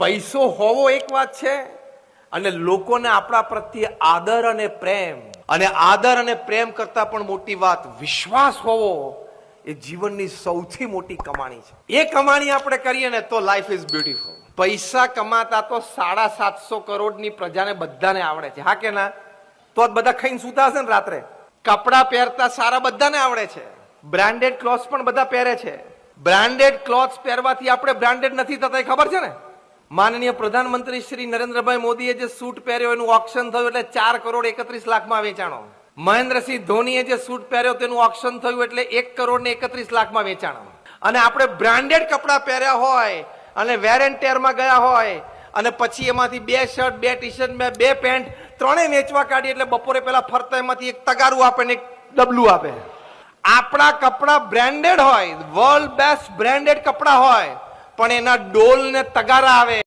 પૈસો હોવો એક વાત છે અને લોકોને આપણા પ્રત્યે આદર અને પ્રેમ, અને આદર અને પ્રેમ કરતા પણ મોટી વાત વિશ્વાસ હોવો એ જીવનની સૌથી મોટી કમાણી છે. એ કમાણી આપણે કરીએ ને તો લાઈફ ઇઝ બ્યુટીફુલ. પૈસા કમાતા તો 750 કરોડની પ્રજાને બધાને આવડે છે, હા કે ના? તો જ બધા ખાઈને સૂતા હશે ને રાત્રે. કપડા પહેરતા સારા બધાને આવડે છે, બ્રાન્ડેડ ક્લોથ્સ પણ બધા પહેરે છે. બ્રાન્ડેડ ક્લોથ્સ પહેરવાથી આપણે બ્રાન્ડેડ નથી થતા, એ ખબર છે ને? માનનીય પ્રધાનમંત્રી શ્રી નરેન્દ્રભાઈ મોદીએ જે સૂટ પહેર્યો એનું ઓક્શન થયું એટલે 4,31,00,000 વેચાણો. મહેન્દ્રસિંહ ધોનીએ જે સૂટ પહેર્યો તેનું ઓક્શન થયું એટલે 1,31,00,000 વેચાણો. અને આપણે બ્રાન્ડેડ કપડા પહેર્યા હોય અને વેર એન્ડ ટેરમાં ગયા હોય અને પછી એમાંથી 2 શર્ટ, 2 ટી-શર્ટ, 2 પેન્ટ ત્રણેય વેચવા કાઢી એટલે બપોરે પેલા ફરતા એમાંથી એક તગારું આપે ને એક ડબલું આપે. આપણા કપડા બ્રાન્ડેડ હોય, વર્લ્ડ બેસ્ટ બ્રાન્ડેડ કપડા હોય, પણ એના ડોલ ને તગારા આવે.